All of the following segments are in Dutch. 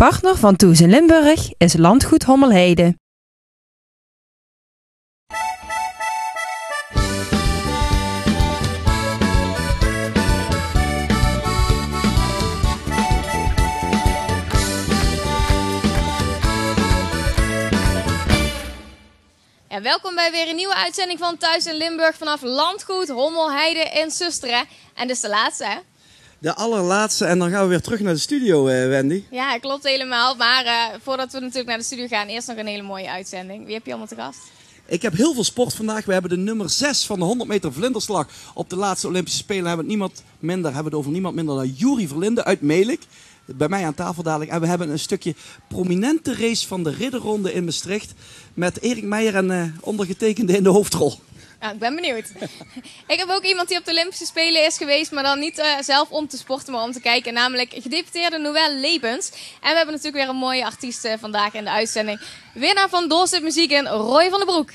Partner van Toes in Limburg is Landgoed Hommelheide. Ja, welkom bij weer een nieuwe uitzending van Thuis in Limburg vanaf Landgoed Hommelheide in Susteren. En dit is de laatste, hè? De allerlaatste en dan gaan we weer terug naar de studio, Wendy. Ja, klopt helemaal. Maar voordat we natuurlijk naar de studio gaan, eerst nog een hele mooie uitzending. Wie heb je allemaal te gast? Ik heb heel veel sport vandaag. We hebben de nummer 6 van de 100 meter vlinderslag op de laatste Olympische Spelen. Hebben we het over niemand minder dan Juri Verlinde uit Melick. Bij mij aan tafel dadelijk. En we hebben een stukje prominente race van de ridderronde in Maastricht. Met Erik Meijer en ondergetekende in de hoofdrol. Ja, ik ben benieuwd. Ik heb ook iemand die op de Olympische Spelen is geweest, maar dan niet zelf om te sporten, maar om te kijken. Namelijk gedeputeerde Noël Lebens. En we hebben natuurlijk weer een mooie artiest vandaag in de uitzending. Winnaar van Doorsit Muziek in Roy van den Broek.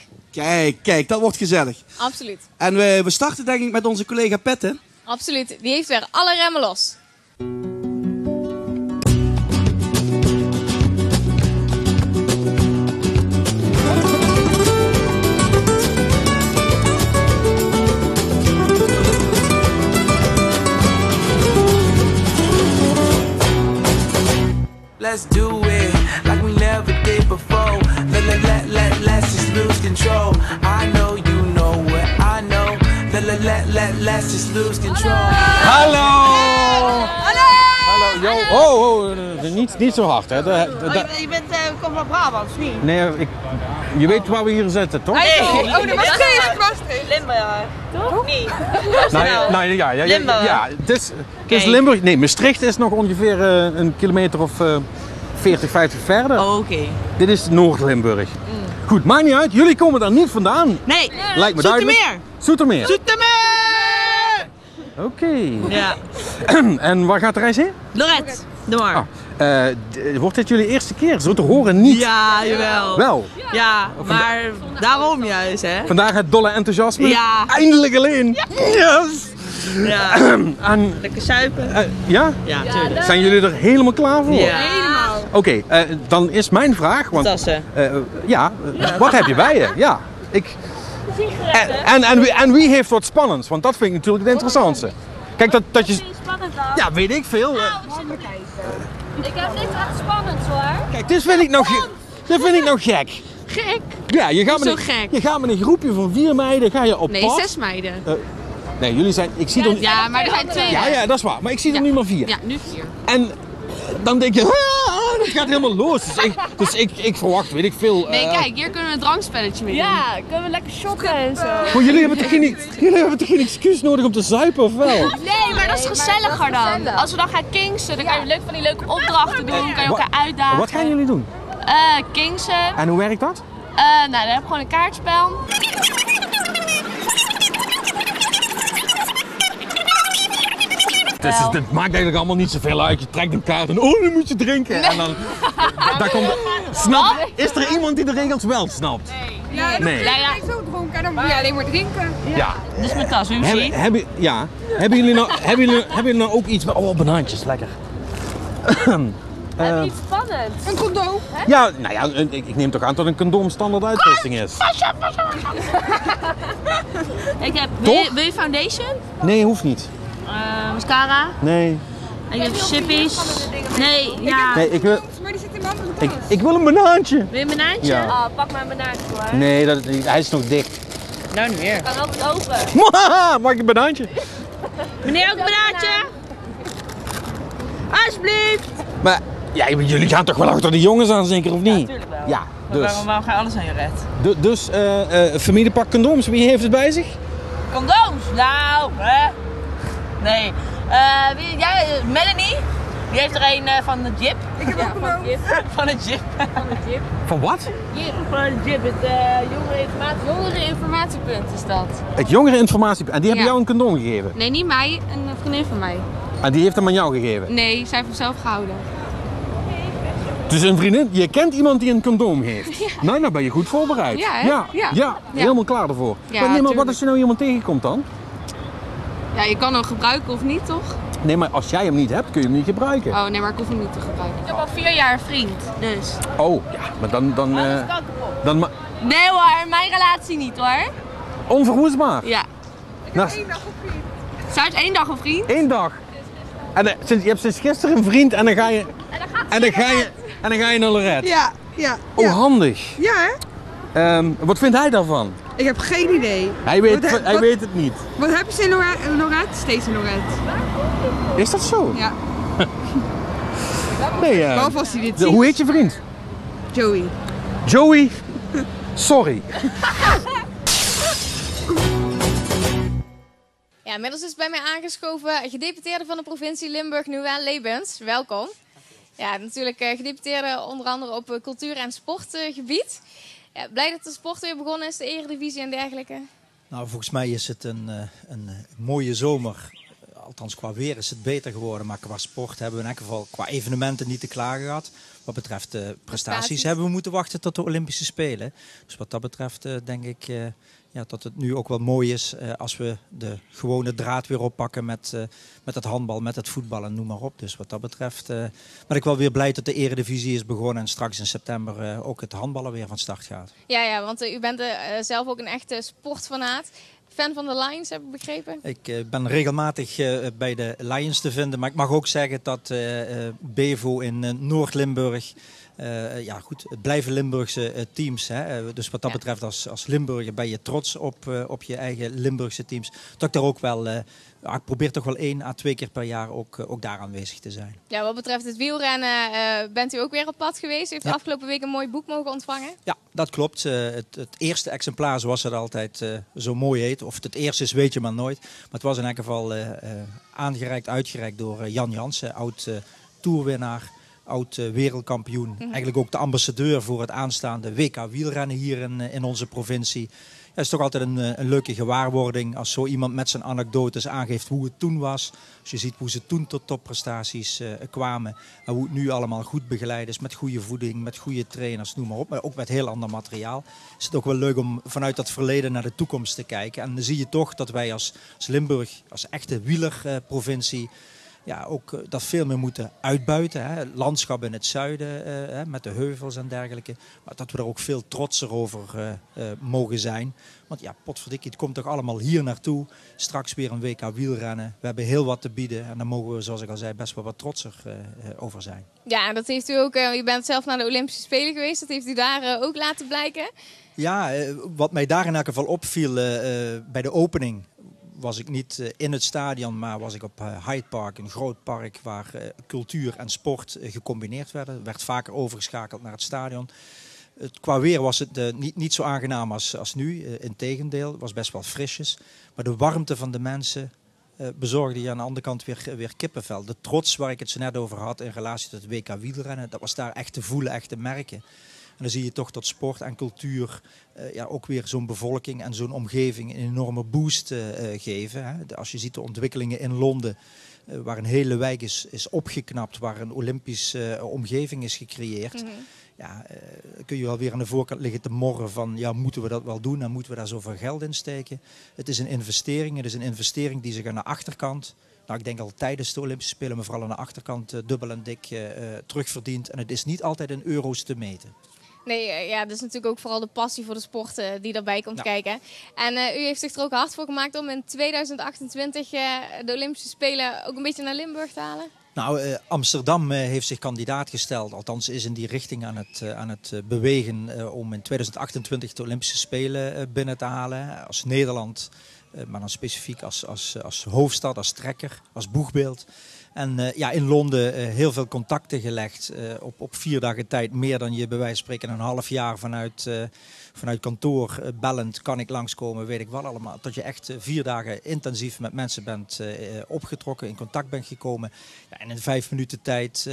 Kijk, dat wordt gezellig. Absoluut. En we starten denk ik met onze collega Pet, Absoluut. Die heeft weer alle remmen los. Let's do it like we never did before. Let's just lose control. I know you know what I know. Let's just lose control. Hallo! Hallo! Hallo! Niet zo hard, hè? Je komt van Brabant, of niet? Nee, je weet waar we hier zitten, toch? Nee, de Maastricht. Limburg, toch? Niet. Limburg. Ja, het is Limburg. Nee, Maastricht is nog ongeveer een kilometer of 40, 50 verder. Oh, oké. Dit is Noord-Limburg. Goed, maakt niet uit. Jullie komen daar niet vandaan. Nee, lijkt me duidelijk. Zoetermeer. Oké. Ja. En waar gaat de reis heen? Lorette, doe maar. Wordt dit jullie eerste keer? Zo te horen niet. Ja, jawel. Wel? Ja, maar daarom juist, hè? Vandaag het dolle enthousiasme. Ja. Eindelijk alleen. Ja. Yes! Ja. En, lekker suipen. Ja? Ja, tuurlijk. Zijn jullie er helemaal klaar voor? Ja. Helemaal. Oké, dan is mijn vraag. Want, tassen. Wat heb je bij je? Ja, en wie heeft wat spannends? Want dat vind ik natuurlijk het interessantste. Kijk, dat je... Ja, weet ik veel. Ik heb niks echt spannends hoor. Kijk, dit vind ik nog gek. Gek? Ja, je gaat met een groepje van 4 meiden ga je op pad. Nee, 6 meiden. Nee, jullie zijn... Ik zie er... Ja, maar er zijn 2. Ja, dat is waar. Maar ik zie er nu maar 4. Ja, nu 4. En dan denk je, dat gaat helemaal los. Dus ik verwacht, weet ik veel. Nee, kijk, hier kunnen we een drankspelletje mee doen. Ja, kunnen we lekker shoppen en zo. Maar jullie hebben toch geen excuus nodig om te zuipen, of wel? Nee, maar dat is gezelliger dan. Als we dan gaan kingsen, dan kan je leuk van die leuke opdrachten doen. Kan je elkaar uitdagen. Wat gaan jullie doen? Kingsen. En hoe werkt dat? Dan heb je gewoon een kaartspel. Het maakt eigenlijk allemaal niet zoveel uit. Je trekt een kaart en dan moet je drinken. Nee. En dan komt is er iemand die de regels wel snapt? Nee. Nee. Ja, ik zo dronken en dan moet je alleen maar drinken. Ja. Dus mijn tas, wie zie? Hebben jullie nou ook iets met... Oh, banaantjes, lekker. Heb je iets spannends? Een condoom. Ja, nou ja, ik neem toch aan dat een condoom standaard uitrusting is. Wil je foundation? Nee, hoeft niet. Mascara? Nee. Ik heb chippies. Nee, ja. Nee, ik wil... Maar die zit in mijn andere tas. Ik wil een banaantje. Wil je een banaantje? Ja. Oh, pak maar een banaantje hoor. Nee, hij is nog dik. Nou, niet meer. Kan altijd open. Mag ik een banaantje? Meneer, ook een banaantje? Alsjeblieft. Maar ja, jullie gaan toch wel achter de jongens aan, zeker of niet? Ja, tuurlijk wel. Ja, dus. Waarom ga je alles aan je red? Dus familiepak condooms, wie heeft het bij zich? Condooms? Nou, hè? Nee. Melanie? Die heeft er een van de Jip. Ik heb ook een condoom. Van het Jip. Van wat? Van het Jip, het Jongereninformatiepunt is dat. Het jongereninformatie. En die hebben Ja. jou een condoom gegeven? Nee, niet mij. Een vriendin van mij. En die heeft hem aan jou gegeven? Nee, zij heeft hem zelf gehouden. Dus een vriendin, je kent iemand die een condoom heeft? Ja. Nou, dan ben je goed voorbereid. Ja, hè? Ja, helemaal klaar ervoor. Ja, maar wat tuurlijk. als je nou iemand tegenkomt dan? Ja, je kan hem gebruiken of niet, toch? Nee, maar als jij hem niet hebt, kun je hem niet gebruiken. Oh nee, maar ik hoef hem niet te gebruiken. Ik heb al 4 jaar een vriend, dus. Oh, ja, maar dan Nee hoor, mijn relatie niet hoor. onverwoestbaar. Ja. Nou, 1 dag op vriend. Zou het 1 dag een vriend? 1 dag. En je hebt sinds gisteren een vriend en dan ga je, en dan ga je naar Lorette. Ja. Oh, handig. Ja, hè? Wat vindt hij daarvan? Ik heb geen idee. Hij weet het niet. Wat hebben ze in Lorette? Steeds in Lorette. Is dat zo? Ja. Nee, Behalve als hij dit ziet. hoe heet je vriend? Joey. Joey. Sorry. Ja, inmiddels is bij mij aangeschoven gedeputeerde van de provincie Limburg, Noël Lebens. Welkom. Ja, natuurlijk gedeputeerde onder andere op cultuur- en sportgebied. Ja, blij dat de sport weer begonnen is, de Eredivisie en dergelijke. Nou, volgens mij is het een mooie zomer. Althans, qua weer is het beter geworden. Maar qua sport hebben we in elk geval qua evenementen niet te klagen gehad. Wat betreft prestaties hebben we moeten wachten tot de Olympische Spelen. Dus wat dat betreft denk ik dat het nu ook wel mooi is als we de gewone draad weer oppakken met het handbal, met het voetbal en noem maar op. Dus wat dat betreft ben ik wel weer blij dat de Eredivisie is begonnen en straks in september ook het handballen weer van start gaat. Ja, want u bent zelf ook een echte sportfanaat. Fan van de Lions, heb ik begrepen? Ik ben regelmatig bij de Lions te vinden, maar ik mag ook zeggen dat Bevo in Noord-Limburg, het blijven Limburgse teams. Hè? Dus wat dat betreft als Limburger ben je trots op je eigen Limburgse teams. Dat ik daar ook wel, ik probeer toch wel 1 à 2 keer per jaar ook daar aanwezig te zijn. Ja, wat betreft het wielrennen bent u ook weer op pad geweest. U heeft de afgelopen week een mooi boek mogen ontvangen. Ja, dat klopt. Het eerste exemplaar, zoals het altijd zo mooi heet. Of het eerste is, weet je maar nooit. Maar het was in elk geval uitgereikt door Jan Jansen, oud toerwinnaar. Oud wereldkampioen, eigenlijk ook de ambassadeur voor het aanstaande WK wielrennen hier in onze provincie. Het is toch altijd een leuke gewaarwording als zo iemand met zijn anekdotes aangeeft hoe het toen was. Als je ziet hoe ze toen tot topprestaties kwamen en hoe het nu allemaal goed begeleid is met goede voeding, met goede trainers, noem maar op. Maar ook met heel ander materiaal. Is het ook wel leuk om vanuit dat verleden naar de toekomst te kijken. En dan zie je toch dat wij als Limburg, als echte wielerprovincie, ook dat veel meer moeten uitbuiten. Hè. Landschap in het zuiden, met de heuvels en dergelijke. Maar dat we er ook veel trotser over mogen zijn. Want ja, potverdikkie, het komt toch allemaal hier naartoe. Straks weer een WK wielrennen. We hebben heel wat te bieden. En daar mogen we, zoals ik al zei, best wel wat trotser over zijn. Ja, dat heeft u ook. U bent zelf naar de Olympische Spelen geweest. Dat heeft u daar ook laten blijken. Ja, wat mij daar in elk geval opviel bij de opening, was ik niet in het stadion, maar was ik op Hyde Park, een groot park waar cultuur en sport gecombineerd werden. Er werd vaker overgeschakeld naar het stadion. Qua weer was het niet zo aangenaam als nu. Integendeel, het was best wel frisjes. Maar de warmte van de mensen bezorgde je aan de andere kant weer kippenvel. De trots waar ik het zo net over had in relatie tot het WK wielrennen, dat was daar echt te voelen, echt te merken. En dan zie je toch dat sport en cultuur ook weer zo'n bevolking en zo'n omgeving een enorme boost geven. Hè. Als je ziet de ontwikkelingen in Londen, waar een hele wijk is opgeknapt, waar een Olympische omgeving is gecreëerd. Kun je wel weer aan de voorkant liggen te morren van, moeten we dat wel doen en moeten we daar zoveel geld in steken? Het is een investering. Het is een investering die zich aan de achterkant, ik denk al tijdens de Olympische Spelen, maar vooral aan de achterkant dubbel en dik terugverdient. En het is niet altijd in euro's te meten. Nee, dat is natuurlijk ook vooral de passie voor de sport die daarbij komt kijken. En u heeft zich er ook hard voor gemaakt om in 2028 de Olympische Spelen ook een beetje naar Limburg te halen? Nou, Amsterdam heeft zich kandidaat gesteld. Althans is in die richting aan het bewegen om in 2028 de Olympische Spelen binnen te halen. Als Nederland, maar dan specifiek als hoofdstad, als trekker, als boegbeeld. En in Londen heel veel contacten gelegd. Op 4 dagen tijd meer dan je bij wijze van spreken een half jaar vanuit kantoor bellend kan ik langskomen, weet ik wat allemaal. Dat je echt 4 dagen intensief met mensen bent opgetrokken, in contact bent gekomen. Ja, en in 5 minuten tijd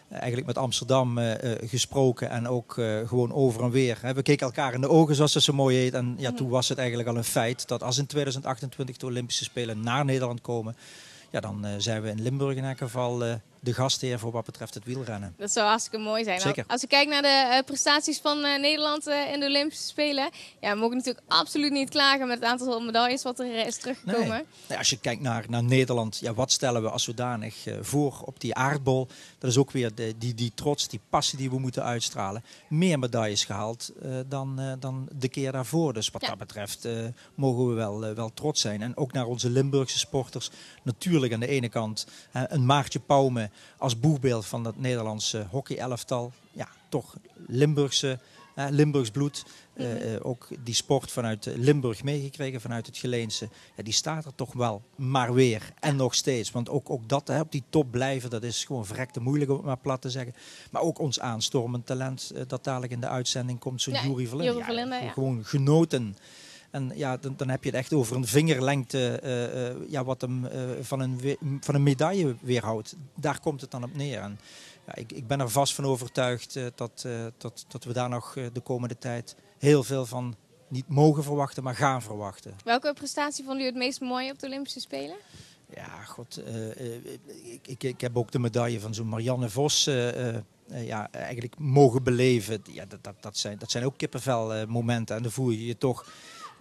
eigenlijk met Amsterdam gesproken en ook gewoon over en weer. We keken elkaar in de ogen, zoals dat zo mooi heet. En toen was het eigenlijk al een feit dat als in 2028 de Olympische Spelen naar Nederland komen, dan zijn we in Limburg in elk geval de gastheer voor wat betreft het wielrennen. Dat zou hartstikke mooi zijn. Zeker. Nou, als we kijken naar de prestaties van Nederland in de Olympische Spelen. Ja, we mogen natuurlijk absoluut niet klagen met het aantal medailles wat er is teruggekomen. Nee, als je kijkt naar Nederland, ja, wat stellen we als zodanig voor op die aardbol? Dat is ook weer die trots, die passie die we moeten uitstralen. Meer medailles gehaald dan de keer daarvoor. Dus wat dat betreft mogen we wel trots zijn. En ook naar onze Limburgse sporters. Natuurlijk aan de ene kant een Maartje Pauwme als boegbeeld van het Nederlandse hockey-elftal. Ja, toch Limburgs bloed. Ook die sport vanuit Limburg meegekregen, vanuit het Geleense. Ja, die staat er toch wel maar weer. En nog steeds. Want ook dat, op die top blijven, dat is gewoon verrekte moeilijk om het maar plat te zeggen. Maar ook ons aanstormend talent, dat dadelijk in de uitzending komt, zo'n Yuri Verlinde. Gewoon genoten. En ja, dan heb je het echt over een vingerlengte wat hem van een medaille weerhoudt. Daar komt het dan op neer. En ja, ik ben er vast van overtuigd dat we daar nog de komende tijd heel veel van niet mogen verwachten, maar gaan verwachten. Welke prestatie vond u het meest mooi op de Olympische Spelen? Ja, god. Ik heb ook de medaille van zo'n Marianne Vos eigenlijk mogen beleven. Ja, dat zijn ook kippenvel momenten. En dan voel je je toch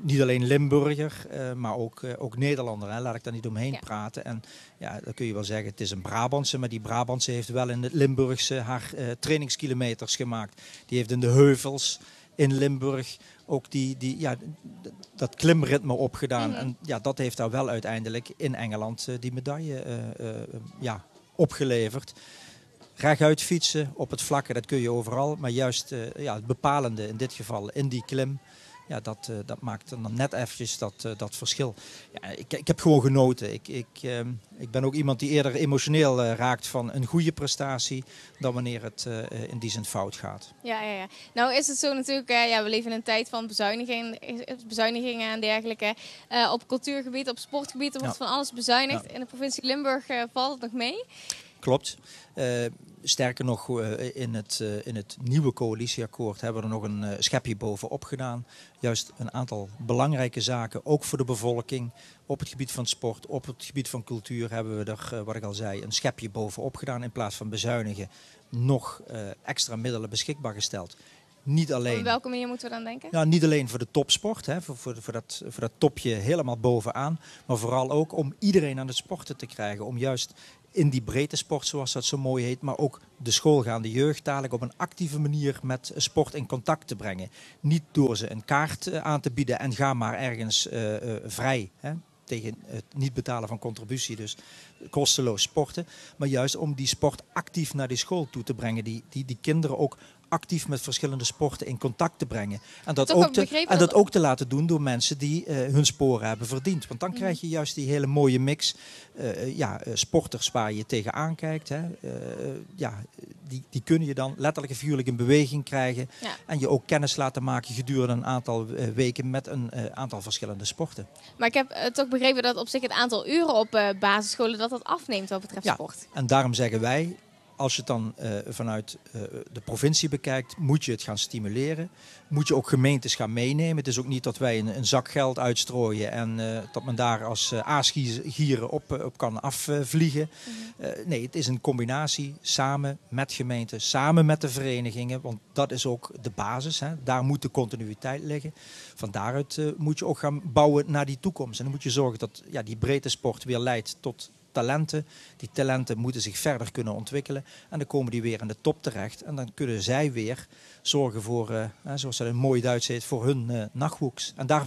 niet alleen Limburger, maar ook Nederlander. Hè. Laat ik daar niet omheen praten. En ja, dan kun je wel zeggen, het is een Brabantse. Maar die Brabantse heeft wel in het Limburgse haar trainingskilometers gemaakt. Die heeft in de heuvels in Limburg ook dat klimritme opgedaan. En ja, dat heeft daar wel uiteindelijk in Engeland die medaille opgeleverd. Rechtuit fietsen op het vlakke, dat kun je overal. Maar juist het bepalende in dit geval in die klim. Ja, dat maakt dan net eventjes dat verschil. Ja, ik heb gewoon genoten. Ik ben ook iemand die eerder emotioneel raakt van een goede prestatie dan wanneer het in die zin fout gaat. Ja. Nou is het zo natuurlijk, we leven in een tijd van bezuinigingen en dergelijke. Op cultuurgebied, op sportgebied, er wordt van alles bezuinigd. Ja. In de provincie Limburg valt het nog mee. Klopt. Sterker nog, in het nieuwe coalitieakkoord hebben we er nog een schepje bovenop gedaan. Juist een aantal belangrijke zaken, ook voor de bevolking, op het gebied van sport, op het gebied van cultuur hebben we er, wat ik al zei, een schepje bovenop gedaan. In plaats van bezuinigen nog extra middelen beschikbaar gesteld. Niet alleen, op welke manier moeten we dan denken? Nou, niet alleen voor de topsport, voor dat topje helemaal bovenaan. Maar vooral ook om iedereen aan het sporten te krijgen. Om juist in die breedte sport, zoals dat zo mooi heet, maar ook de schoolgaande jeugd dadelijk op een actieve manier met sport in contact te brengen. Niet door ze een kaart aan te bieden en ga maar ergens vrij, tegen het niet betalen van contributie, dus kosteloos sporten. Maar juist om die sport actief naar die school toe te brengen. Die kinderen ook actief met verschillende sporten in contact te brengen. En dat ook te laten doen door mensen die hun sporen hebben verdiend. Want dan krijg je juist die hele mooie mix. Sporters waar je tegenaan kijkt. Die kunnen je dan letterlijk en figuurlijk in beweging krijgen. Ja. En je ook kennis laten maken gedurende een aantal weken met een aantal verschillende sporten. Maar ik heb toch begrepen dat op zich het aantal uren op basisscholen dat afneemt wat betreft sport. En daarom zeggen wij, als je het dan vanuit de provincie bekijkt, moet je het gaan stimuleren. Moet je ook gemeentes gaan meenemen. Het is ook niet dat wij een zak geld uitstrooien en dat men daar als aasgieren op kan afvliegen. Nee, het is een combinatie samen met gemeenten, samen met de verenigingen. Want dat is ook de basis. Hè. Daar moet de continuïteit liggen. Van daaruit moet je ook gaan bouwen naar die toekomst. En dan moet je zorgen dat die breedte sport weer leidt tot talenten. Die talenten moeten zich verder kunnen ontwikkelen. En dan komen die weer aan de top terecht. En dan kunnen zij weer zorgen voor, zoals dat een mooi Duits heet, voor hun nachtwoeks. En daar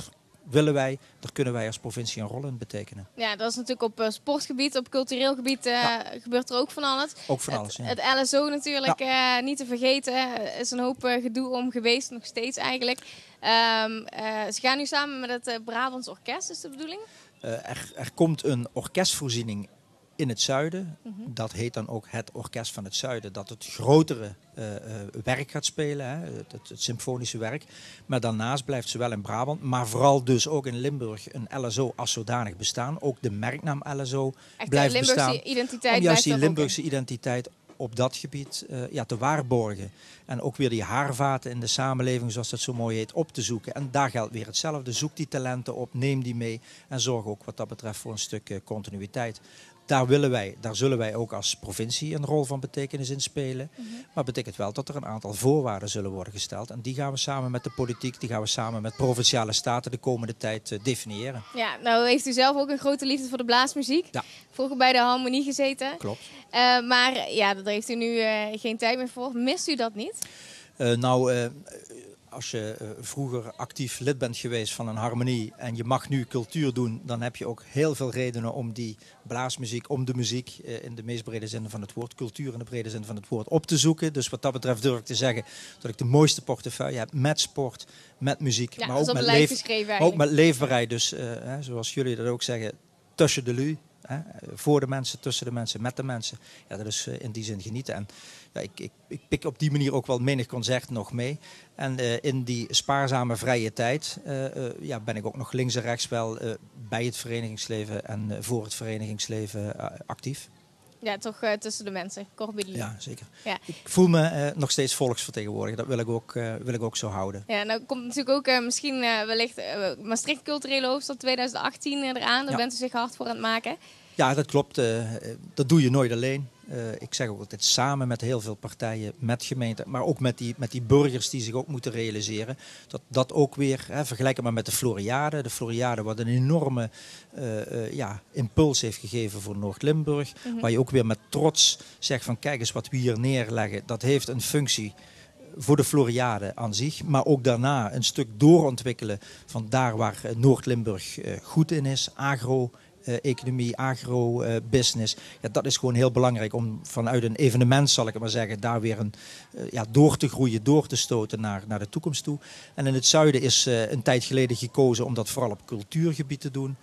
kunnen wij als provincie een rol in betekenen. Ja, dat is natuurlijk op sportgebied, op cultureel gebied gebeurt er ook van alles. Ook van alles, Het LSO natuurlijk, niet te vergeten, is een hoop gedoe om geweest, nog steeds eigenlijk. Ze gaan nu samen met het Brabants Orkest, is de bedoeling? Er komt een orkestvoorziening in het zuiden. Dat heet dan ook het Orkest van het Zuiden. Dat het grotere werk gaat spelen, het symfonische werk. Maar daarnaast blijft zowel in Brabant, maar vooral dus ook in Limburg een LSO als zodanig bestaan. Ook de merknaam LSO blijft bestaan. Identiteit om juist die Limburgse identiteit op dat gebied te waarborgen. En ook weer die haarvaten in de samenleving, zoals dat zo mooi heet, op te zoeken. En daar geldt weer hetzelfde. Zoek die talenten op, neem die mee en zorg ook wat dat betreft voor een stuk continuïteit. Daar zullen wij ook als provincie een rol van betekenis in spelen. Maar het betekent wel dat er een aantal voorwaarden zullen worden gesteld. En die gaan we samen met de politiek, die gaan we samen met provinciale staten de komende tijd definiëren. Ja, nou heeft u zelf ook een grote liefde voor de blaasmuziek. Ja. Vroeger bij de Harmonie gezeten. Klopt. Maar ja, daar heeft u nu geen tijd meer voor. Mist u dat niet? Als je vroeger actief lid bent geweest van een harmonie en je mag nu cultuur doen, dan heb je ook heel veel redenen om die blaasmuziek, om de muziek in de meest brede zin van het woord, cultuur in de brede zin van het woord, op te zoeken. Dus wat dat betreft durf ik te zeggen dat ik de mooiste portefeuille heb met sport, met muziek, ja, maar ook met leefbaarheid. Dus zoals jullie dat ook zeggen, tussen de lui. Voor de mensen, tussen de mensen, met de mensen. Ja, dat is in die zin genieten. En ja, ik pik op die manier ook wel menig concert nog mee. En in die spaarzame vrije tijd ben ik ook nog links en rechts wel bij het verenigingsleven en voor het verenigingsleven actief. Ja, toch tussen de mensen, kort bij die. Ja, zeker. Ja. Ik voel me nog steeds volksvertegenwoordiger. Dat wil ik ook zo houden. Ja, nou komt natuurlijk ook misschien wellicht Maastricht Culturele Hoofdstad 2018 eraan. Daar bent u zich hard voor aan het maken. Ja, dat klopt. Dat doe je nooit alleen. Ik zeg ook altijd samen met heel veel partijen, met gemeenten, maar ook met die burgers die zich ook moeten realiseren. Dat ook weer, vergelijken maar met de Floriade. De Floriade wat een enorme impuls heeft gegeven voor Noord-Limburg. Waar je ook weer met trots zegt van kijk eens wat we hier neerleggen. Dat heeft een functie voor de Floriade aan zich, maar ook daarna een stuk doorontwikkelen van daar waar Noord-Limburg goed in is, agro-economie, agro-business. Ja, dat is gewoon heel belangrijk om vanuit een evenement, zal ik het maar zeggen, daar weer door te groeien, door te stoten naar de toekomst toe. En in het zuiden is een tijd geleden gekozen om dat vooral op cultuurgebied te doen.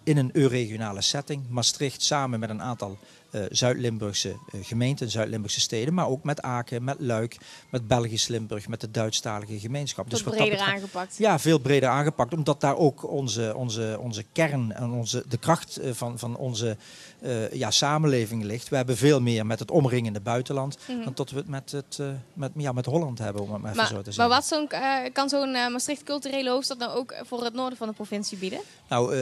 In een euregionale setting. Maastricht samen met een aantal Zuid-Limburgse gemeenten, Zuid-Limburgse steden. Maar ook met Aken, met Luik, met Belgisch Limburg, met de Duitsstalige gemeenschap. Dus wat breder aangepakt. Ja, veel breder aangepakt. Omdat daar ook onze kern en de kracht van onze samenleving ligt. We hebben veel meer met het omringende buitenland dan tot we het met Holland hebben, om het maar even zo te zeggen. Maar wat kan zo'n Maastricht Culturele Hoofdstad nou ook voor het noorden van de provincie bieden? Nou,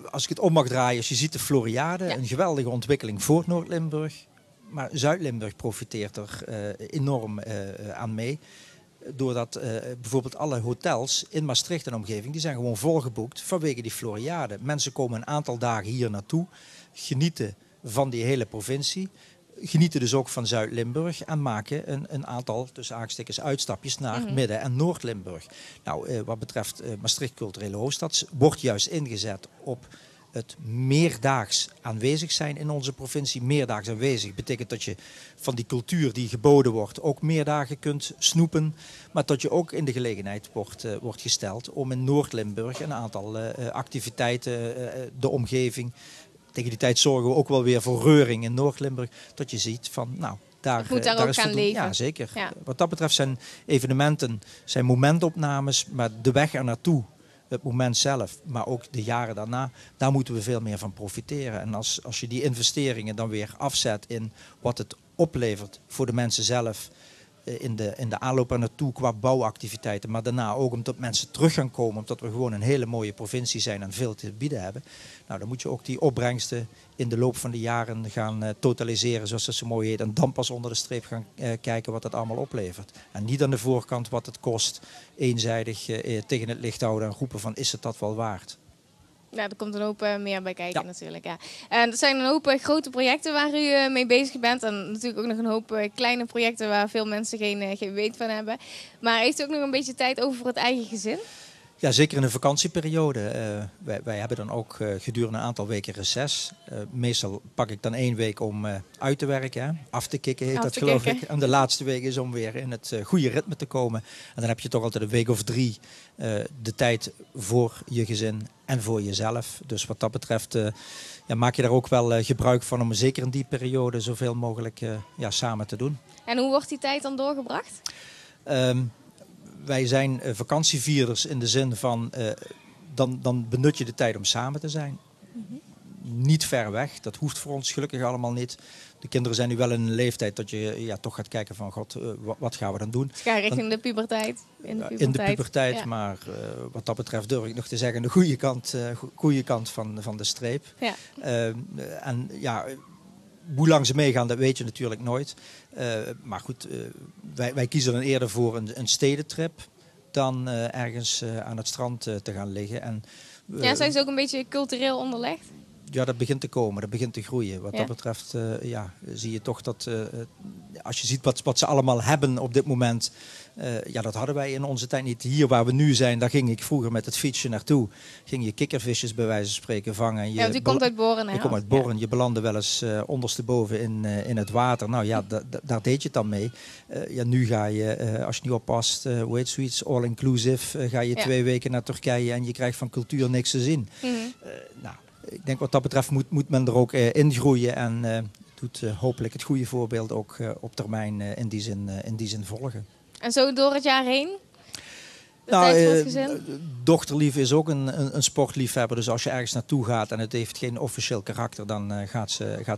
als ik het om mag draaien, als je ziet de Floriade, een geweldige ontwikkeling voor Noord-Limburg. Maar Zuid-Limburg profiteert er enorm aan mee. Doordat bijvoorbeeld alle hotels in Maastricht en omgeving, die zijn gewoon volgeboekt vanwege die Floriade. Mensen komen een aantal dagen hier naartoe, genieten van die hele provincie. Genieten dus ook van Zuid-Limburg en maken een aantal, tussen aanstekens, uitstapjes naar Midden- en Noord-Limburg. Nou, wat betreft Maastricht Culturele Hoofdstad wordt juist ingezet op het meerdaags aanwezig zijn in onze provincie. Meerdaags aanwezig betekent dat je van die cultuur die geboden wordt ook meerdagen kunt snoepen. Maar dat je ook in de gelegenheid wordt gesteld om in Noord-Limburg een aantal activiteiten, de omgeving. Tegen die tijd zorgen we ook wel weer voor reuring in Noord-Limburg. Dat je ziet van, nou, daar moet daar ook is gaan leven. Ja, zeker. Ja. Wat dat betreft zijn evenementen, zijn momentopnames, maar de weg er naartoe, het moment zelf, maar ook de jaren daarna, daar moeten we veel meer van profiteren. En als je die investeringen dan weer afzet in wat het oplevert voor de mensen zelf, in de aanloop er naartoe qua bouwactiviteiten, maar daarna ook omdat mensen terug gaan komen, omdat we gewoon een hele mooie provincie zijn en veel te bieden hebben. Nou, dan moet je ook die opbrengsten in de loop van de jaren gaan totaliseren, zoals dat zo mooi heet, en dan pas onder de streep gaan kijken wat het allemaal oplevert. En niet aan de voorkant wat het kost, eenzijdig tegen het licht houden en roepen van is het dat wel waard. Ja, er komt een hoop meer bij kijken natuurlijk. Ja. En er zijn een hoop grote projecten waar u mee bezig bent. En natuurlijk ook nog een hoop kleine projecten waar veel mensen geen weet van hebben. Maar heeft u ook nog een beetje tijd over voor het eigen gezin? Ja, zeker in de vakantieperiode. Wij hebben dan ook gedurende een aantal weken reces. Meestal pak ik dan 1 week om uit te werken. Hè. Af te kicken heet dat, geloof ik. En de laatste week is om weer in het goede ritme te komen. En dan heb je toch altijd een week of 3 de tijd voor je gezin en voor jezelf. Dus wat dat betreft maak je daar ook wel gebruik van om zeker in die periode zoveel mogelijk samen te doen. En hoe wordt die tijd dan doorgebracht? Wij zijn vakantievierders in de zin van, dan benut je de tijd om samen te zijn. niet ver weg. Dat hoeft voor ons gelukkig allemaal niet. De kinderen zijn nu wel in een leeftijd dat je toch gaat kijken van god, wat gaan we dan doen? Ze gaan richting de puberteit. In de puberteit, maar wat dat betreft durf ik nog te zeggen de goede kant van de streep. Ja. En ja, hoe lang ze meegaan, dat weet je natuurlijk nooit. Maar goed, wij kiezen dan eerder voor een stedentrip dan ergens aan het strand te gaan liggen. En, zijn ze ook een beetje cultureel onderlegd? Ja, dat begint te komen, dat begint te groeien. Wat dat betreft zie je toch dat als je ziet wat ze allemaal hebben op dit moment. Dat hadden wij in onze tijd niet. Hier waar we nu zijn, daar ging ik vroeger met het fietsje naartoe. Ging je kikkervisjes bij wijze van spreken vangen. Ja, die komt uit Borren. Je komt uit Borren, je belandde wel eens ondersteboven in het water. Nou ja, daar deed je het dan mee. Nu ga je, als je niet oppast, hoe heet zoiets, all-inclusive. Ga je 2 weken naar Turkije en je krijgt van cultuur niks te zien. Ik denk wat dat betreft moet men er ook in groeien en doet hopelijk het goede voorbeeld ook op termijn in die zin volgen. En zo door het jaar heen? Tijd voor het gezin? Dochterlief is ook een sportliefhebber, dus als je ergens naartoe gaat en het heeft geen officieel karakter, dan gaat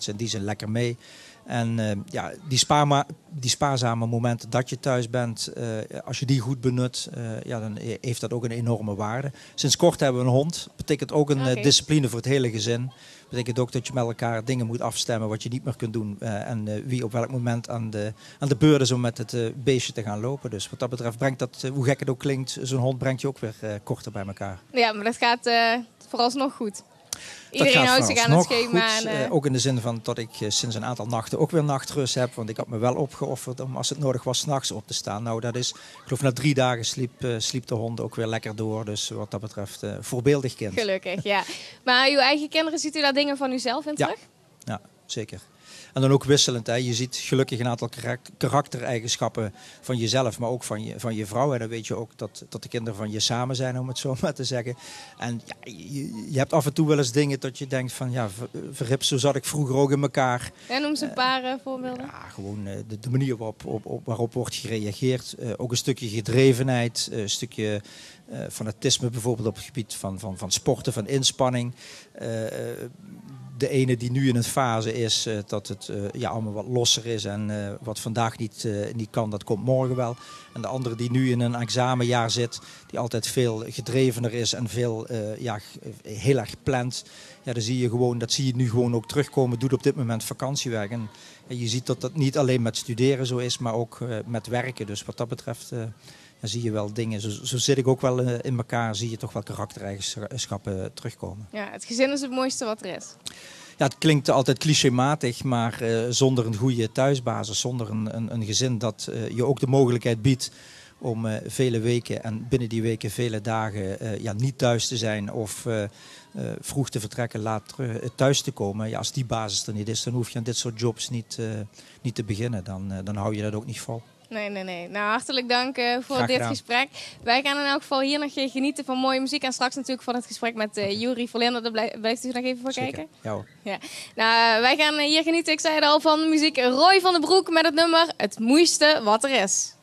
ze in die zin lekker mee. En die spaarzame momenten dat je thuis bent, als je die goed benut, dan heeft dat ook een enorme waarde. Sinds kort hebben we een hond. Dat betekent ook een discipline voor het hele gezin. Dat betekent ook dat je met elkaar dingen moet afstemmen wat je niet meer kunt doen. En wie op welk moment aan de beurt is om met het beestje te gaan lopen. Dus wat dat betreft brengt dat, hoe gek het ook klinkt, zo'n hond brengt je ook weer korter bij elkaar. Ja, maar dat gaat vooralsnog goed. Iedereen houdt zich aan het schema. Ook in de zin van dat ik sinds een aantal nachten ook weer nachtrust heb. Want ik had me wel opgeofferd om als het nodig was 's nachts op te staan. Nou, dat is, ik geloof na 3 dagen sliep de hond ook weer lekker door. Dus wat dat betreft voorbeeldig kind. Gelukkig, ja. Maar uw eigen kinderen, ziet u daar dingen van uzelf in terug? Ja, zeker. En dan ook wisselend. Hè. Je ziet gelukkig een aantal karaktereigenschappen van jezelf, maar ook van je vrouw. En dan weet je ook dat de kinderen van je samen zijn, om het zo maar te zeggen. En ja, je hebt af en toe wel eens dingen dat je denkt van, ja, verrip, zo zat ik vroeger ook in elkaar. En noem ze een paar voorbeelden. Ja, gewoon de manier waarop wordt gereageerd. Ook een stukje gedrevenheid, een stukje fanatisme bijvoorbeeld op het gebied van sporten, van inspanning. De ene die nu in een fase is dat het allemaal wat losser is en wat vandaag niet kan, dat komt morgen wel. En de andere die nu in een examenjaar zit, die altijd veel gedrevener is en veel heel erg plant. Ja, dan zie je gewoon, dat zie je nu gewoon ook terugkomen, doet op dit moment vakantiewerk. En je ziet dat dat niet alleen met studeren zo is, maar ook met werken. Dus wat dat betreft zie je wel dingen. Zo zit ik ook wel in elkaar, zie je toch wel karaktereigenschappen terugkomen. Ja, het gezin is het mooiste wat er is. Ja, het klinkt altijd clichématig, maar zonder een goede thuisbasis, zonder een gezin dat je ook de mogelijkheid biedt om vele weken en binnen die weken vele dagen niet thuis te zijn of vroeg te vertrekken, laat thuis te komen. Ja, als die basis er niet is, dan hoef je aan dit soort jobs niet te beginnen. Dan hou je dat ook niet vol. Nee. Nou, hartelijk dank voor dit gesprek. Wij gaan in elk geval hier nog genieten van mooie muziek. En straks natuurlijk van het gesprek met Juri Verlinde. Daar blijft u nog even voor kijken? Ja hoor. Ja. Nou, wij gaan hier genieten, ik zei het al, van muziek. Roy van den Broek met het nummer Het Mooiste Wat Er Is.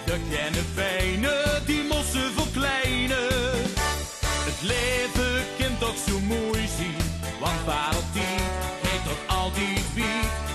De kleine fijne, die mossen verkleinen. Het leven kind toch zo mooi zien, want pareltien geeft toch altijd wie.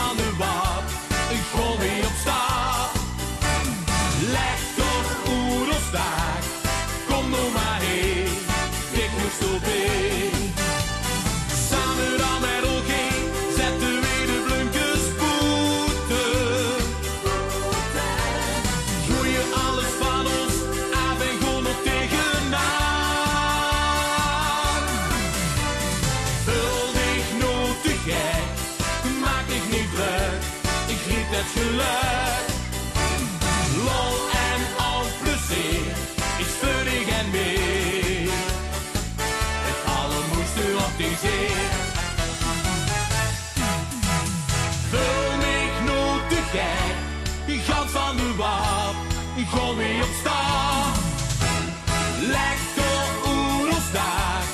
van de Wap, ik gooi mee op stap. Leg toch oerelstaak, kom nog maar heen, ik moest op heen. Samen dan met elkaar, zetten we de blunkers voeten. Gooi je alles van ons, af en gewoon nog tegenaan. Vul dich nooit te gek, maak dich niet druk, ik riep het geluk. Lol en al plezier, ik speur dich en weer. Het allermoeste op die zee. Vul mich nooit te gek, die gans van de Wap, ik gooi mee op stap. Leg toch oerelstaak,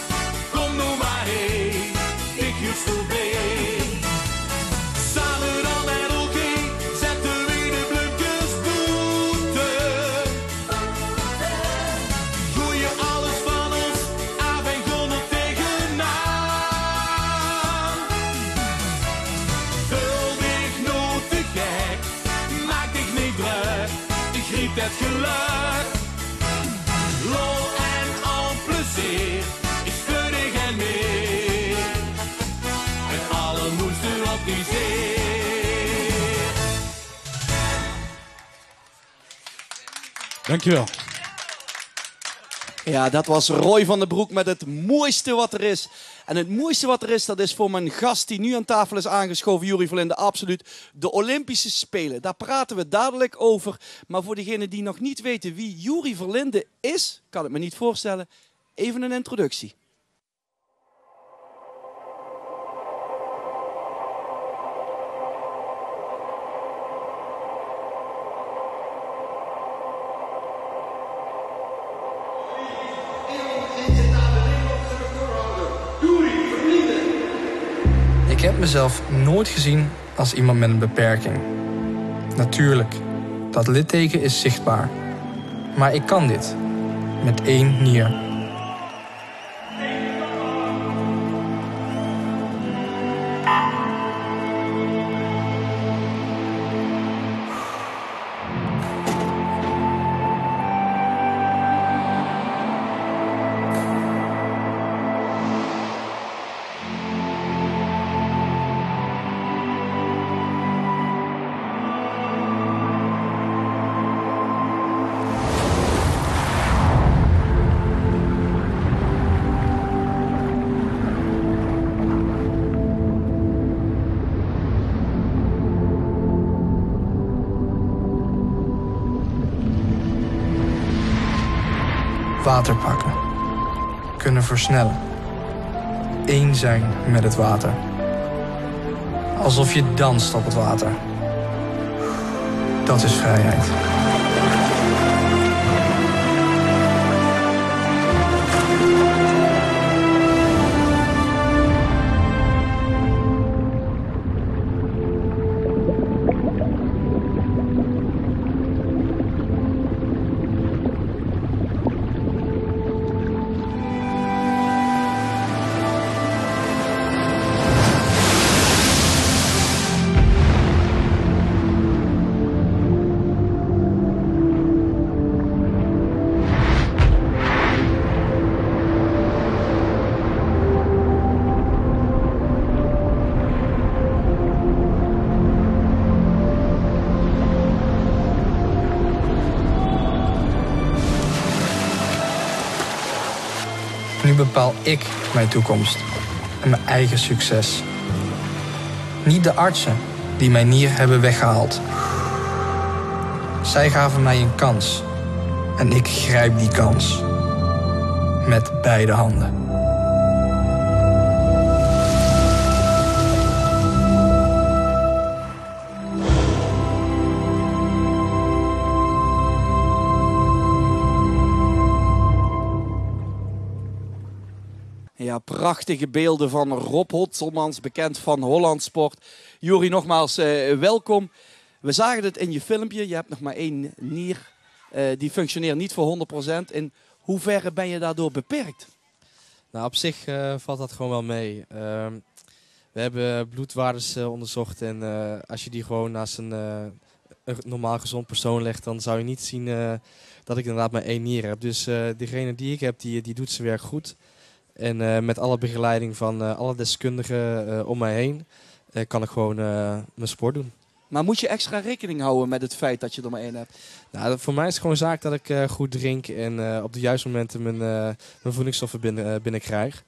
kom nog maar heen, ik juist op heen. Samen dan met elkaar, zetten we de blunkers voeten. Gooi je alles van ons, af en gewoon nog tegenaan. Vul dich nooit te gek, maak dich niet druk, ik riep het geluk. Lol en al plezier, ik speur dich en meer. Het allermoeste op die zee. Dankjewel. Ja, dat was Roy van den Broek met het mooiste wat er is. En het mooiste wat er is, dat is voor mijn gast die nu aan tafel is aangeschoven, Juri Verlinde, absoluut de Olympische Spelen. Daar praten we dadelijk over. Maar voor degenen die nog niet weten wie Juri Verlinde is, kan het me niet voorstellen, even een introductie. Ik heb mezelf nooit gezien als iemand met een beperking. Natuurlijk, dat litteken is zichtbaar. Maar ik kan dit. Met 1 nier. Water pakken. Kunnen versnellen. Eén zijn met het water. Alsof je danst op het water. Dat is vrijheid. Nu bepaal ik mijn toekomst en mijn eigen succes. Niet de artsen die mijn nier hebben weggehaald. Zij gaven mij een kans en ik grijp die kans. Met beide handen. Ja, prachtige beelden van Rob Hotselmans, bekend van Holland Sport. Juri, nogmaals welkom. We zagen het in je filmpje. Je hebt nog maar 1 nier. Die functioneert niet voor 100%. In hoeverre ben je daardoor beperkt? Nou, op zich valt dat gewoon wel mee. We hebben bloedwaardes onderzocht en als je die gewoon naast een normaal gezond persoon legt, dan zou je niet zien dat ik inderdaad maar 1 nier heb. Dus degene die ik heb, die doet zijn werk goed. En met alle begeleiding van alle deskundigen om mij heen kan ik gewoon mijn sport doen. Maar moet je extra rekening houden met het feit dat je er maar 1 hebt? Nou, voor mij is het gewoon zaak dat ik goed drink en op de juiste momenten mijn voedingsstoffen binnenkrijg.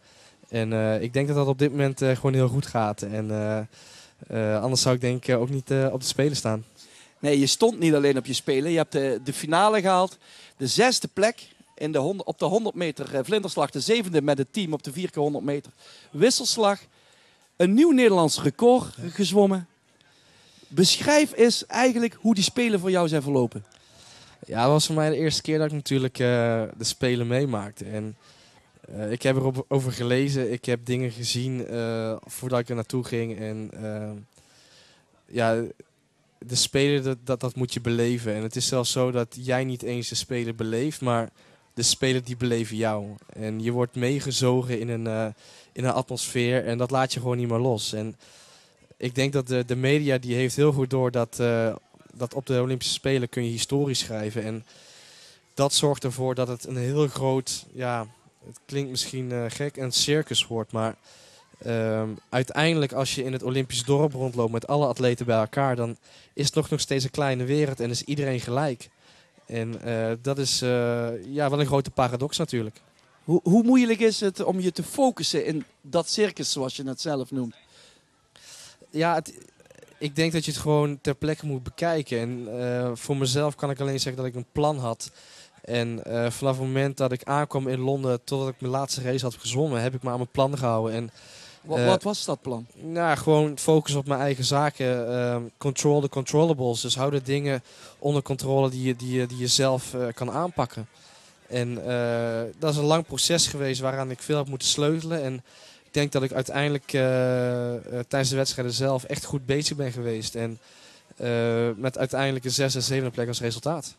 En ik denk dat dat op dit moment gewoon heel goed gaat. En anders zou ik denk ook niet op de Spelen staan. Nee, je stond niet alleen op je Spelen. Je hebt de finale gehaald. De 6e plek op de 100 meter vlinderslag. De 7e met het team op de 4x100 meter wisselslag. Een nieuw Nederlands record gezwommen. Beschrijf eens eigenlijk hoe die Spelen voor jou zijn verlopen. Ja, dat was voor mij de eerste keer dat ik natuurlijk de Spelen meemaakte. En ik heb erover gelezen, ik heb dingen gezien voordat ik er naartoe ging. En ja, de Spelen, dat moet je beleven. En het is zelfs zo dat jij niet eens de Spelen beleeft, maar de Spelen die beleven jou. En je wordt meegezogen in een atmosfeer en dat laat je gewoon niet meer los. En ik denk dat de media die heeft heel goed door dat op de Olympische Spelen kun je historie schrijven. En dat zorgt ervoor dat het een heel groot, ja, het klinkt misschien gek, een circus wordt. Maar uiteindelijk als je in het Olympisch dorp rondloopt met alle atleten bij elkaar, dan is het nog steeds een kleine wereld en is iedereen gelijk. En dat is ja, wel een grote paradox natuurlijk. Hoe moeilijk is het om je te focussen in dat circus zoals je het zelf noemt? Ja, ik denk dat je het gewoon ter plekke moet bekijken. En voor mezelf kan ik alleen zeggen dat ik een plan had. En vanaf het moment dat ik aankwam in Londen totdat ik mijn laatste race had gezwommen, heb ik me aan mijn plan gehouden. En, wat was dat plan? Nou, gewoon focus op mijn eigen zaken. Control the controllables. Dus hou de dingen onder controle die je zelf kan aanpakken. En dat is een lang proces geweest waaraan ik veel heb moeten sleutelen. En ik denk dat ik uiteindelijk tijdens de wedstrijden zelf echt goed bezig ben geweest. En met uiteindelijk een 6e en 7e plek als resultaat.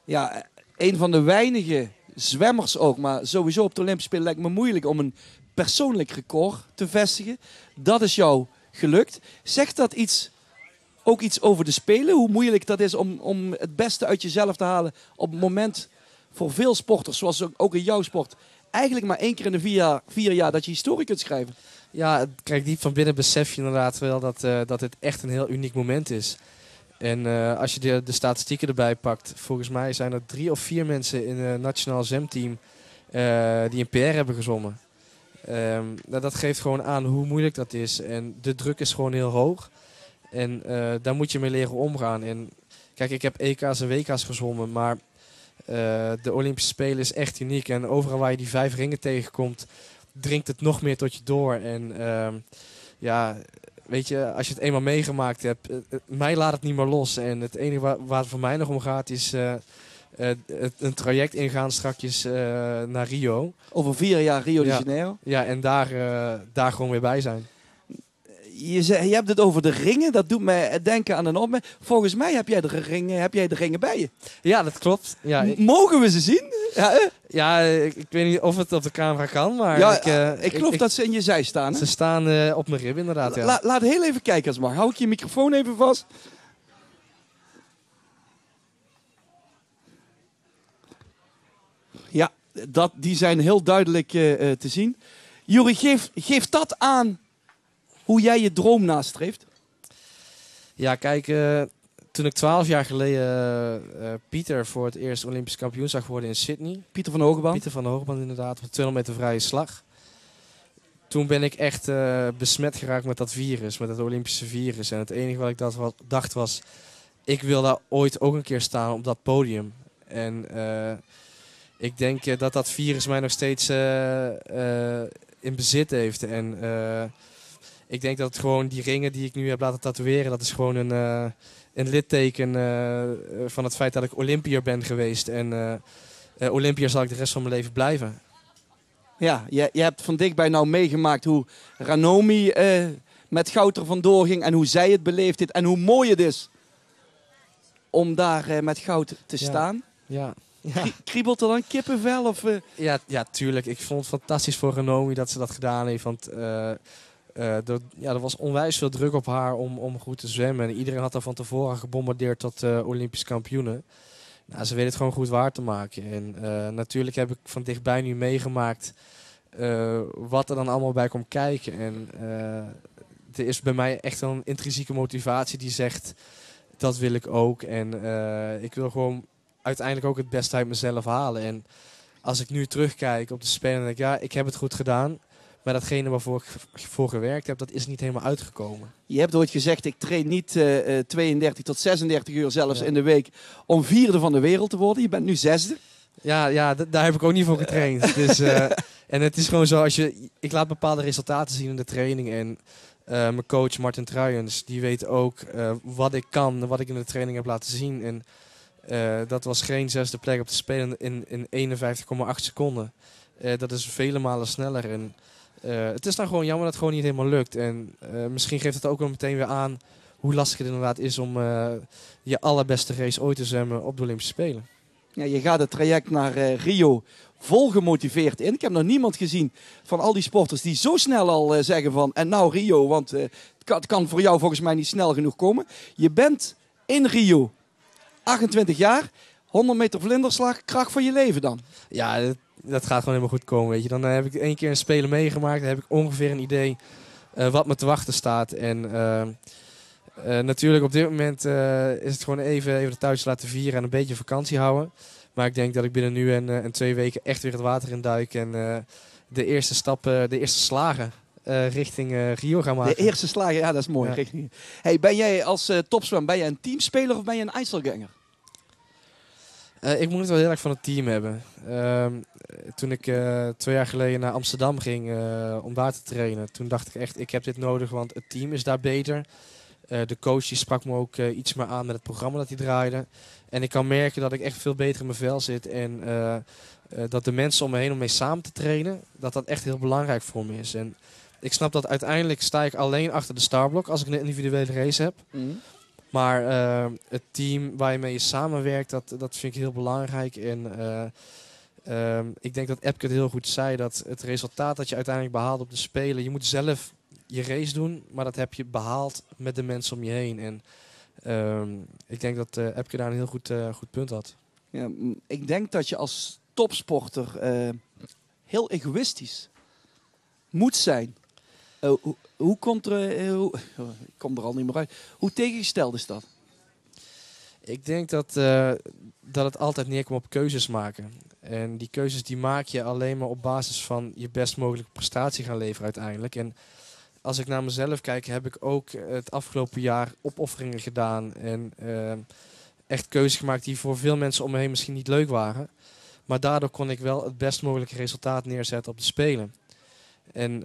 Ja, een van de weinige zwemmers ook, maar sowieso op de Olympische Spelen lijkt me moeilijk om een persoonlijk record te vestigen. Dat is jou gelukt. Zegt dat ook iets over de Spelen? Hoe moeilijk dat is om het beste uit jezelf te halen op het moment voor veel sporters, zoals ook in jouw sport, eigenlijk maar 1 keer in de 4 jaar dat je historie kunt schrijven? Ja, kijk, diep van binnen besef je inderdaad wel dat het echt een heel uniek moment is. En als je de statistieken erbij pakt, volgens mij zijn er 3 of 4 mensen in het nationaal zwemteam die een PR hebben gezwommen. Dat geeft gewoon aan hoe moeilijk dat is. En de druk is gewoon heel hoog. En daar moet je mee leren omgaan. En kijk, ik heb EK's en WK's gezwommen, maar de Olympische Spelen is echt uniek. En overal waar je die 5 ringen tegenkomt, dringt het nog meer tot je door. En ja, weet je, als je het eenmaal meegemaakt hebt, mij laat het niet meer los. En het enige waar het voor mij nog om gaat is een traject ingaan strakjes naar Rio. Over 4 jaar Rio de Janeiro? Ja, en daar gewoon weer bij zijn. Je hebt het over de ringen, dat doet mij denken aan een opmerking. Volgens mij heb jij de ringen bij je. Ja, dat klopt. Ja, mogen we ze zien? Ja, ik weet niet of het op de camera kan, maar ik geloof dat ze in je zij staan. Hè? Ze staan op mijn rib inderdaad. Ja. Laat heel even kijken als het mag. Hou ik je microfoon even vast. Ja, die zijn heel duidelijk te zien. Juri, geef dat aan hoe jij je droom nastreeft. Ja, kijk, toen ik 12 jaar geleden Pieter voor het eerst Olympisch kampioen zag worden in Sydney. Pieter van Hogeband. Pieter van Hogeband inderdaad, op de 200 meter vrije slag. Toen ben ik echt besmet geraakt met dat virus, met het Olympische virus. En het enige wat ik dacht was, ik wil daar ooit ook een keer staan op dat podium. En ik denk dat virus mij nog steeds in bezit heeft. En ik denk dat het gewoon die ringen die ik nu heb laten tatoeëren, dat is gewoon een litteken van het feit dat ik Olympiër ben geweest. En Olympiër zal ik de rest van mijn leven blijven. Ja, je hebt van dichtbij nou meegemaakt hoe Ranomi met goud er vandoor ging en hoe zij het beleefd heeft en hoe mooi het is om daar met goud te staan. Ja. Kriebelt er dan kippenvel? Of, Ja, tuurlijk. Ik vond het fantastisch voor Ranomi dat ze dat gedaan heeft. Want Er was onwijs veel druk op haar om goed te zwemmen. En iedereen had haar van tevoren gebombardeerd tot Olympisch kampioene. Nou, ze weet het gewoon goed waar te maken. En natuurlijk heb ik van dichtbij nu meegemaakt wat er dan allemaal bij komt kijken. En er is bij mij echt een intrinsieke motivatie die zegt, dat wil ik ook. En ik wil gewoon uiteindelijk ook het beste uit mezelf halen. En als ik nu terugkijk op de Spelen, dan denk ik, ja, ik heb het goed gedaan. Maar datgene waarvoor ik voor gewerkt heb, dat is niet helemaal uitgekomen. Je hebt ooit gezegd, ik train niet 32 tot 36 uur zelfs in de week om 4e van de wereld te worden. Je bent nu 6e. Ja, daar heb ik ook niet voor getraind. Dus, en het is gewoon zo, ik laat bepaalde resultaten zien in de training. En mijn coach Martin Truijens, die weet ook wat ik kan, wat ik in de training heb laten zien. En dat was geen 6e plek op de Spelen in 51,8 seconden. Dat is vele malen sneller. En het is dan gewoon jammer dat het gewoon niet helemaal lukt. En misschien geeft het ook wel meteen weer aan hoe lastig het inderdaad is om je allerbeste race ooit te zwemmen op de Olympische Spelen. Ja, je gaat het traject naar Rio vol gemotiveerd in. Ik heb nog niemand gezien van al die sporters die zo snel al zeggen van en nou Rio, want het kan voor jou volgens mij niet snel genoeg komen. Je bent in Rio 28 jaar, 100 meter vlinderslag, kracht van je leven dan. Ja, dat gaat gewoon helemaal goed komen, weet je. Dan heb ik 1 keer een Spelen meegemaakt. Dan heb ik ongeveer een idee wat me te wachten staat. En natuurlijk op dit moment is het gewoon even de thuis laten vieren en een beetje vakantie houden. Maar ik denk dat ik binnen nu en 2 weken echt weer het water in duik. En de eerste stappen, de eerste slagen richting Rio ga maken. De eerste slagen, ja, dat is mooi. Ja. Hey, ben jij als topswem, ben jij een teamspeler of ben je een Einzelganger? Ik moet het wel heel erg van het team hebben. Toen ik 2 jaar geleden naar Amsterdam ging om daar te trainen, toen dacht ik echt, ik heb dit nodig, want het team is daar beter. De coach die sprak me ook iets meer aan met het programma dat hij draaide. En ik kan merken dat ik echt veel beter in mijn vel zit. En dat de mensen om me heen om mee samen te trainen, dat echt heel belangrijk voor me is. En ik snap dat uiteindelijk sta ik alleen achter de startblok als ik een individuele race heb. Mm-hmm. Maar het team waar je mee samenwerkt, dat vind ik heel belangrijk. En ik denk dat Epke het heel goed zei, dat het resultaat dat je uiteindelijk behaalt op de Spelen, je moet zelf je race doen, maar dat heb je behaald met de mensen om je heen. En ik denk dat Epke daar een heel goed punt had. Ja, ik denk dat je als topsporter heel egoïstisch moet zijn. Hoe komt er... ik kom er al niet meer uit. Hoe tegengesteld is dat? Ik denk dat het altijd neerkomt op keuzes maken. En die keuzes die maak je alleen maar op basis van je best mogelijke prestatie gaan leveren uiteindelijk. En als ik naar mezelf kijk, heb ik ook het afgelopen jaar opofferingen gedaan. En echt keuzes gemaakt die voor veel mensen om me heen misschien niet leuk waren. Maar daardoor kon ik wel het best mogelijke resultaat neerzetten op de Spelen. En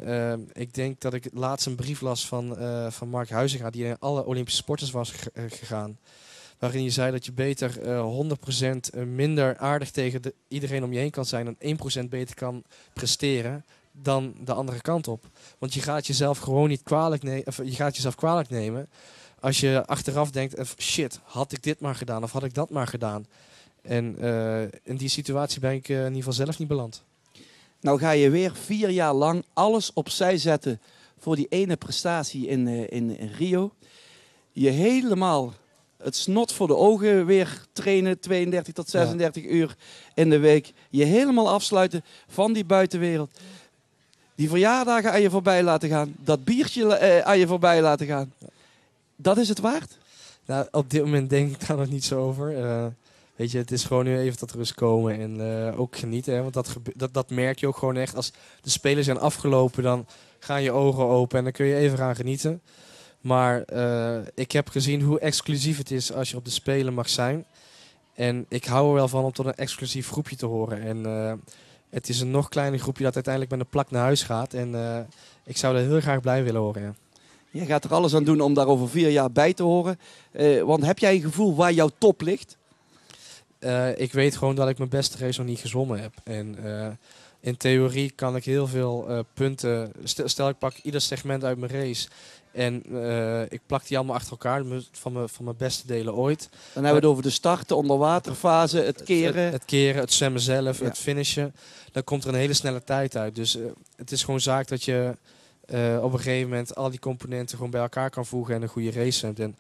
ik denk dat ik laatst een brief las van Mark Huizinga, die in alle Olympische sporters was gegaan. Waarin hij zei dat je beter 100% minder aardig tegen iedereen om je heen kan zijn en 1% beter kan presteren dan de andere kant op. Want je gaat jezelf gewoon niet kwalijk nemen als je achteraf denkt, shit, had ik dit maar gedaan of had ik dat maar gedaan. En in die situatie ben ik in ieder geval zelf niet beland. Nou ga je weer 4 jaar lang alles opzij zetten voor die ene prestatie in Rio. Je helemaal het snot voor de ogen weer trainen, 32 tot 36 uur in de week. Je helemaal afsluiten van die buitenwereld. Die verjaardagen aan je voorbij laten gaan. Dat biertje aan je voorbij laten gaan. Dat is het waard? Nou, op dit moment denk ik daar nog niet zo over. Weet je, het is gewoon nu even tot rust komen en ook genieten. Hè? Want dat merk je ook gewoon echt. Als de Spelen zijn afgelopen, dan gaan je ogen open en dan kun je even gaan genieten. Maar ik heb gezien hoe exclusief het is als je op de Spelen mag zijn. En ik hou er wel van om tot een exclusief groepje te horen. En het is een nog kleiner groepje dat uiteindelijk met een plak naar huis gaat. En ik zou er heel graag bij willen horen, ja. Je gaat er alles aan doen om daar over 4 jaar bij te horen. Want heb jij een gevoel waar jouw top ligt? Ik weet gewoon dat ik mijn beste race nog niet gezwommen heb. En in theorie kan ik heel veel punten... Stel ik pak ieder segment uit mijn race en ik plak die allemaal achter elkaar van mijn beste delen ooit. Dan hebben we het over de start, de onderwaterfase, het keren. Het keren, het zwemmen zelf, het finishen. Dan komt er een hele snelle tijd uit. Dus het is gewoon zaak dat je op een gegeven moment al die componenten gewoon bij elkaar kan voegen en een goede race bent. En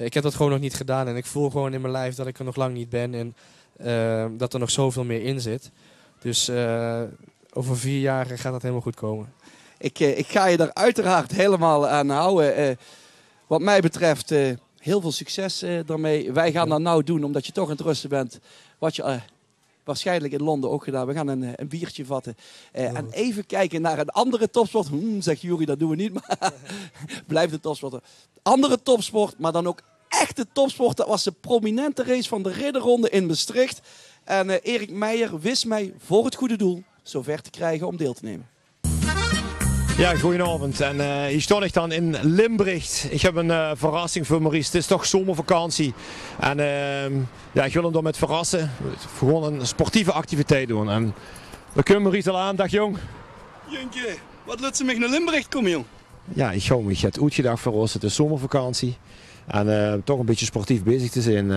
ik heb dat gewoon nog niet gedaan en ik voel gewoon in mijn lijf dat ik er nog lang niet ben en dat er nog zoveel meer in zit. Dus over 4 jaar gaat dat helemaal goed komen. Ik ga je daar uiteraard helemaal aan houden. Wat mij betreft heel veel succes daarmee. Wij gaan dat nou doen omdat je toch aan het rusten bent. Wat je waarschijnlijk in Londen ook gedaan. We gaan een biertje vatten. En even kijken naar een andere topsport. Zegt Juri, dat doen we niet. Maar blijft de topsport. Andere topsport, maar dan ook echte topsport. Dat was de prominente race van de Ridderronde in Maastricht. En Erik Meijer wist mij voor het goede doel zover te krijgen om deel te nemen. Ja, goedenavond. En hier sta ik dan in Limburg. Ik heb een verrassing voor Maurice. Het is toch zomervakantie. En ja, ik wil hem dan met verrassen. Gewoon een sportieve activiteit doen. En we kunnen Maurice al aan. Dag jong. Junkje, wat laat ze mij naar Limburg komen jong? Ja, ik ga me het uitgedacht voor ons. Het is zomervakantie. En toch een beetje sportief bezig te zijn.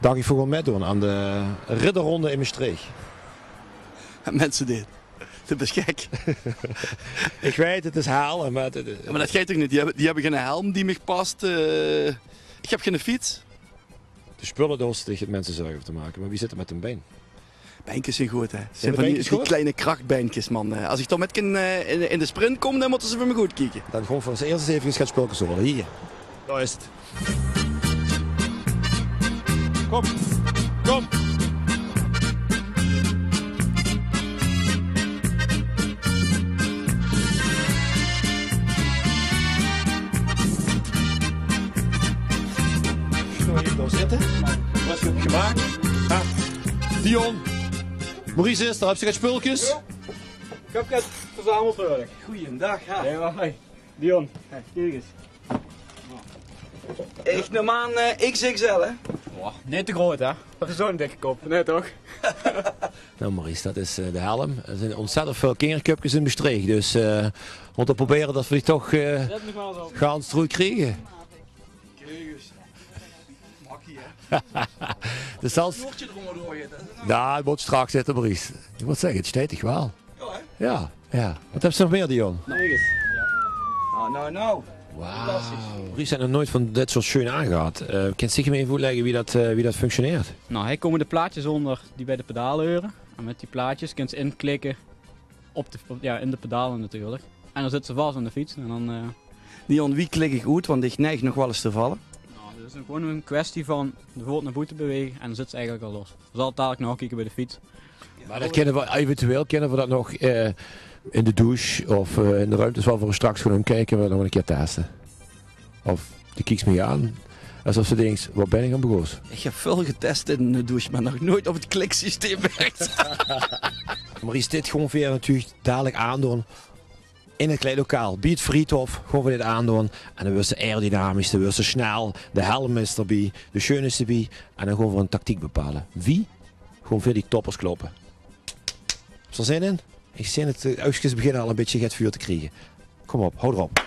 Dacht ik voor gewoon meedoen aan de Ridderronde in Maastricht. Mensen dit. Dat is gek. Ik weet, het is halen, maar... Ja, maar dat gaat toch niet? Die hebben geen helm die me past. Ik heb geen fiets. De spullen dus tegen mensen zorgen te maken. Maar wie zit er met een been? Bijntjes zijn goed, hè. Zijn van die kleine krachtbijntjes, man. Als ik dan met in de sprint kom, dan moeten ze voor me goed kijken. Dan gewoon voor ons eerst even gaan spulletjes worden. Hier. Daar is het. Kom. Kom. Zitten. Wat heb je gemaakt? Ah. Dion. Maurice is, daar heb je spulletjes. Ik heb het verzameld voor je. Goeiedag. Ja, hoi. Dion, kijk eens. Echt normaal XXL, hè? Oh, niet te groot, hè? Dat is zo'n dikke kop, nee toch? Nou Maurice, dat is de helm. Er zijn ontzettend veel kindercupjes in Maastricht. Dus we moeten proberen dat we die toch gaan terug krijgen. Dus zelfs... Ja, het moet strak zitten, Maurice. Ik moet zeggen, het steekt toch wel. Ja, ja. Wat heb je nog meer, Dion? Nou. Wauw. Maurice heeft nog nooit van dit soort schoen aangehad. Kan je me even uitleggen wie dat functioneert? Nou, hier komen de plaatjes onder die bij de pedalen horen. En met die plaatjes kun je ze inklikken in de pedalen natuurlijk. En dan zitten ze vast aan de fiets. En dan, Dion, wie klik ik uit? Want ik neig nog wel eens te vallen. Het is gewoon een kwestie van de voet naar voeten bewegen en dan zit ze eigenlijk al los. We zal dadelijk nog kijken bij de fiets. Maar dat kennen we eventueel dat nog in de douche of in de ruimtes waar we straks gaan kijken we nog een keer testen. Of die kijkt me aan alsof ze denkt, wat ben ik aan begonnen? Ik heb veel getest in de douche, maar nog nooit op het kliksysteem werkt. Maar is dit gewoon weer natuurlijk dadelijk aandoen. In het kleedlokaal, bij het friethof, gewoon weer dit aandoen. En dan wordt ze aerodynamisch, dan wordt ze snel, de helm is erbij, de schoen is erbij. En dan gewoon voor een tactiek bepalen. Wie? Gewoon voor die toppers kloppen. Heb je er zin in? Ik zie het uitjes beginnen al een beetje het vuur te krijgen. Kom op, hou erop.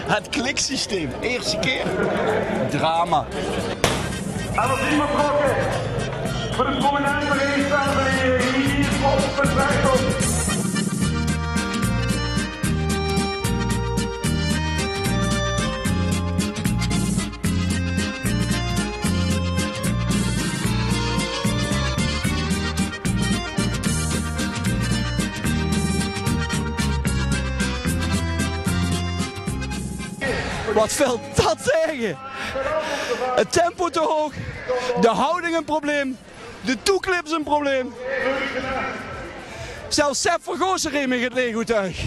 Het kliksysteem, eerste keer. Drama. Alles iemand blokken. Voor de prominente race staan we hier op het rechtop. Wat wil dat zeggen? Het tempo te hoog, de houding een probleem, de toeklip is een probleem. Zelfs Sepp van Goossen reed me het leeggoedtuig.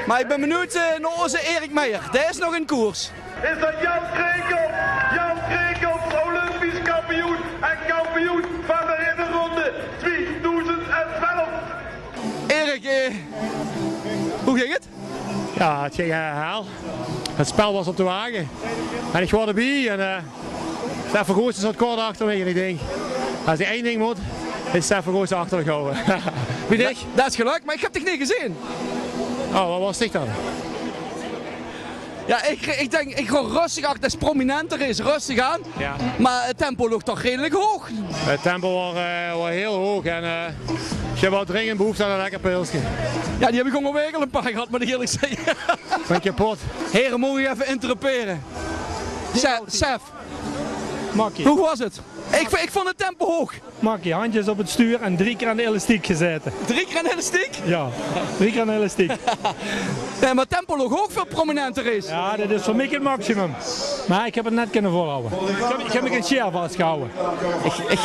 Maar ik ben benieuwd naar onze Erik Meijer, die is nog in koers. Is dat Jan Krekop? Jan Krekop, Olympisch kampioen en kampioen van de Ridderronde 2012. Erik, Hoe ging het? Ja, het ging haal. Het spel was op de wagen. En ik was erbij en Stefan Goossen zat kort achter me en ik denk, als hij één ding moet, is Stefan Goossen achter me gehouden. Wie denk? Dat is gelukt, maar ik heb dich niet gezien. Oh, wat was dit dan? Ja, ik denk, ik ga rustig achter, dat is prominenter is, rustig aan. Ja. Maar het tempo ligt toch redelijk hoog. Het tempo was heel hoog en ik heb wel dringend behoefte aan een lekker pilsje. Ja, die heb ik gewoon wel een paar gehad, maar die eerlijk zeggen. Ik ben kapot. Heren, mogen je even interruperen? Sef, Makkie. hoe was het? Ik vond het tempo hoog. Makkie, handjes op het stuur en 3 keer aan de elastiek gezeten. 3 keer aan de elastiek? Ja, 3 keer aan de elastiek. Nee, maar het tempo nog ook veel prominenter is. Ja, dat is voor mij het maximum. Maar ik heb het net kunnen volhouden. Ik heb me geen share vastgehouden.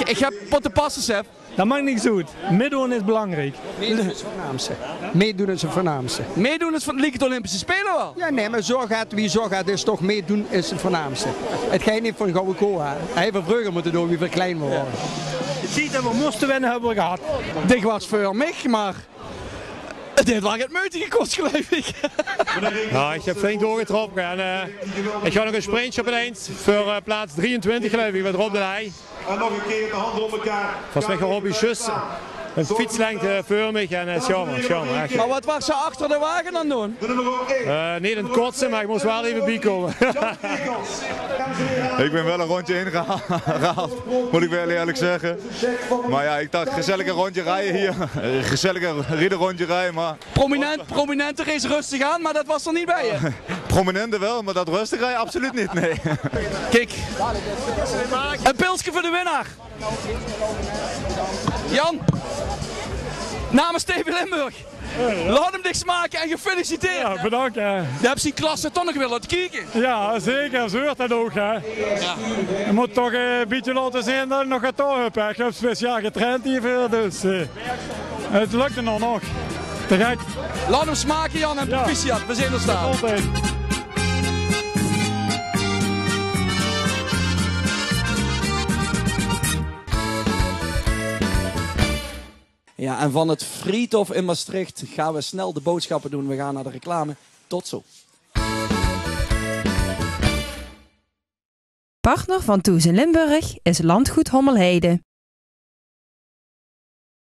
Ik heb potten passen, Sef. Dat mag niet zo goed. Meedoen is belangrijk. Meedoen is het voornaamste. Meedoen is het voornaamste. Meedoen is van de Lieke Olympische Spelen wel? Ja, nee, maar wie zo gaat is toch meedoen is het voornaamste. Het gaat niet voor een gouden kool. Hij heeft vreugde moeten doen wie veel klein moet worden. Je ziet dat we moesten winnen, hebben we gehad. Dit was voor mij, maar dit was het meute gekost, geloof ik. Nou, ik heb flink doorgetrokken en ik ga nog een sprintje op het eind voor plaats 23 geloof ik met Rob de Leij. En nog een keer de handen op elkaar. Volgens mij gaat Robbie Schuss een fietslengte voor me en jammer. Maar wat was ze achter de wagen dan doen? Niet in het kotsen, maar ik moest wel even bijkomen. Ik ben wel een rondje ingehaald, moet ik wel eerlijk zeggen. Maar ja, ik dacht gezellig een rondje rijden hier. Gezellig een rondje rijden, maar... Prominenter is rustig aan, maar dat was er niet bij je. Prominente wel, maar dat rustig rijden absoluut niet, nee. Kijk, een pilsje voor de winnaar. Jan, namens TV Limburg. Laat hem niks maken en gefeliciteerd. Ja, bedankt. Hè. Je hebt zijn klasse toch nog wel laten kijken. Ja, zeker. Zo hoort dat ook. Hè. Ja. Je moet toch een beetje laten zien dat je nog gaat doorhuppen. Ik heb speciaal getraind hiervoor, dus het lukte nog. Te laat hem smaken, Jan, en proficiat. We zijn er staan. Altijd. Ja, en van het Friedhof in Maastricht gaan we snel de boodschappen doen. We gaan naar de reclame. Tot zo. Partner van Toes in Limburg is Landgoed Hommelheide.